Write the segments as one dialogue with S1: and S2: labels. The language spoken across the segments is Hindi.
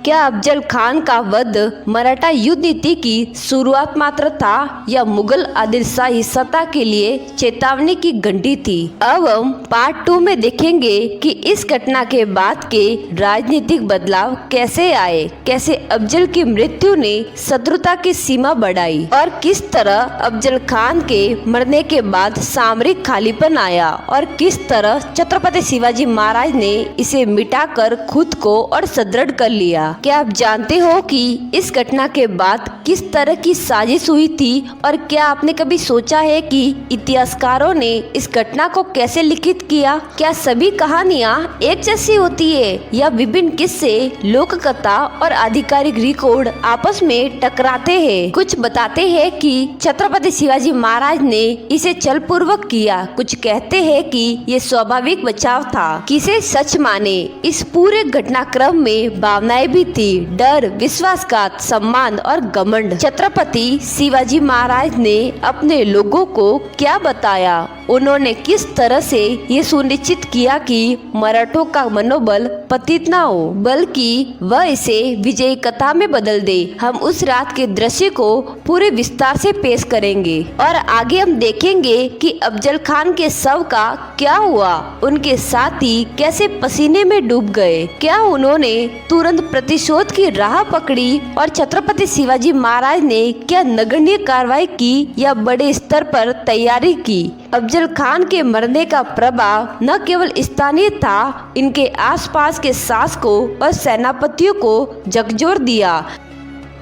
S1: क्या अफजल खान का वध मराठा युद्ध नीति की शुरुआत मात्र था या मुगल आदिलशाही सत्ता के लिए चेतावनी की घंटी थी? अब हम पार्ट 2 में देखेंगे कि इस घटना के बाद के राजनीतिक बदलाव कैसे आए, कैसे अफजल की मृत्यु ने शत्रुता की सीमा बढ़ाई और किस तरह अफजल खान के मरने के बाद सामरिक खालीपन आया और किस तरह छत्रपति शिवाजी महाराज ने इसे मिटाकर खुद को और सुदृढ़ कर लिया। क्या आप जानते हो कि इस घटना के बाद किस तरह की साजिश हुई थी और क्या आपने कभी सोचा है कि इतिहासकारों ने इस घटना को कैसे लिखित किया? क्या सभी कहानियाँ एक जैसी होती है या विभिन्न किस्से, लोक कथा और आधिकारिक रिकॉर्ड आपस में टकराते हैं? कुछ बताते हैं कि छत्रपति शिवाजी महाराज ने इसे छल पूर्वक किया, कुछ कहते हैं कि ये स्वाभाविक बचाव था। किसे सच माने, इस पूरे घटनाक्रम में भावनाएं भी थी, डर, विश्वासघात, सम्मान और घमंड। छत्रपति शिवाजी महाराज ने अपने लोगों को क्या बताया? उन्होंने किस तरह से ये सुनिश्चित किया कि मराठों का मनोबल पतित न हो, बल्कि वह इसे विजय कथा में बदल दे। हम उस रात के दृश्य को पूरे विस्तार से पेश करेंगे और आगे हम देखेंगे कि अफजल खान के शव का क्या हुआ, उनके साथी कैसे पसीने में डूब गए, क्या उन्होंने तुरंत प्रतिशोध की राह पकड़ी और छत्रपति शिवाजी महाराज ने क्या नगण्य कार्रवाई की या बड़े स्तर पर तैयारी की। अफजल खान के मरने का प्रभाव न केवल स्थानीय था, इनके आसपास के शासकों और सेनापतियों को झकझोर दिया।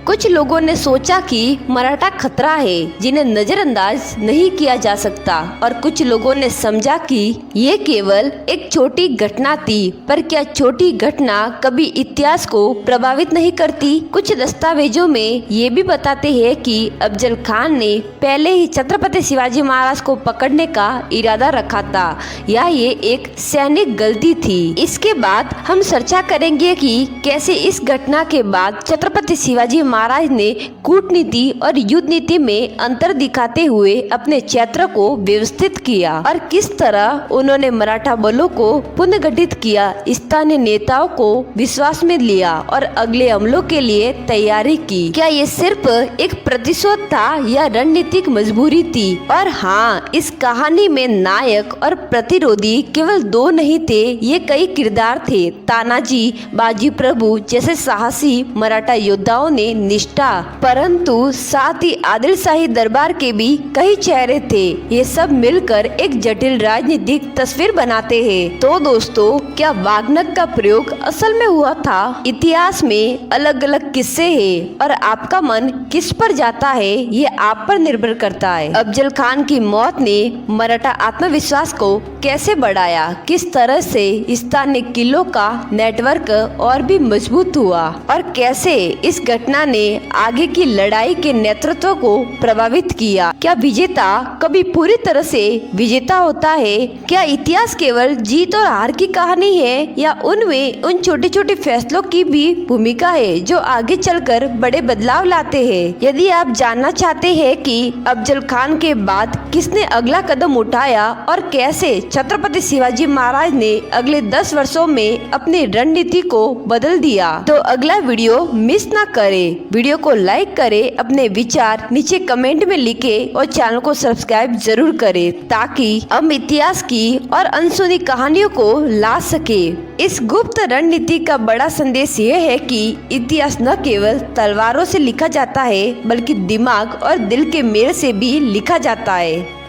S1: कुछ लोगों ने सोचा कि मराठा खतरा है जिन्हें नजरअंदाज नहीं किया जा सकता और कुछ लोगों ने समझा कि ये केवल एक छोटी घटना थी। पर क्या छोटी घटना कभी इतिहास को प्रभावित नहीं करती? कुछ दस्तावेजों में ये भी बताते हैं कि अफजल खान ने पहले ही छत्रपति शिवाजी महाराज को पकड़ने का इरादा रखा था या ये एक सैनिक गलती थी। इसके बाद हम चर्चा करेंगे कि कैसे इस घटना के बाद छत्रपति शिवाजी महाराज ने कूटनीति और युद्ध नीति में अंतर दिखाते हुए अपने क्षेत्र को व्यवस्थित किया और किस तरह उन्होंने मराठा बलों को पुनर्गठित किया, स्थानीय नेताओं को विश्वास में लिया और अगले हमलों के लिए तैयारी की। क्या ये सिर्फ एक प्रतिशोध था या रणनीतिक मजबूरी थी? और हाँ, इस कहानी में नायक और प्रतिरोधी केवल दो नहीं थे, ये कई किरदार थे। तानाजी, बाजी प्रभु जैसे साहसी मराठा योद्धाओं ने निष्ठा, परंतु साथ ही आदिलशाही दरबार के भी कई चेहरे थे। ये सब मिलकर एक जटिल राजनीतिक तस्वीर बनाते हैं। तो दोस्तों, क्या वाग्नक का प्रयोग असल में हुआ था? इतिहास में अलग अलग किस्से हैं और आपका मन किस पर जाता है ये आप पर निर्भर करता है। अफजल खान की मौत ने मराठा आत्मविश्वास को कैसे बढ़ाया, किस तरह से स्थानीय किलों का नेटवर्क और भी मजबूत हुआ और कैसे इस घटना ने आगे की लड़ाई के नेतृत्व को प्रभावित किया। क्या विजेता कभी पूरी तरह से विजेता होता है? क्या इतिहास केवल जीत और हार की कहानी है या उनमें उन छोटे छोटे फैसलों की भी भूमिका है जो आगे चलकर बड़े बदलाव लाते हैं? यदि आप जानना चाहते हैं कि अफजल खान के बाद किसने अगला कदम उठाया और कैसे छत्रपति शिवाजी महाराज ने अगले 10 वर्षों में अपनी रणनीति को बदल दिया, तो अगला वीडियो मिस न करें। वीडियो को लाइक करें, अपने विचार नीचे कमेंट में लिखें और चैनल को सब्सक्राइब जरूर करें ताकि हम इतिहास की और अनसुनी कहानियों को ला सके। इस गुप्त रणनीति का बड़ा संदेश यह है कि इतिहास न केवल तलवारों से लिखा जाता है बल्कि दिमाग और दिल के मेल से भी लिखा जाता है।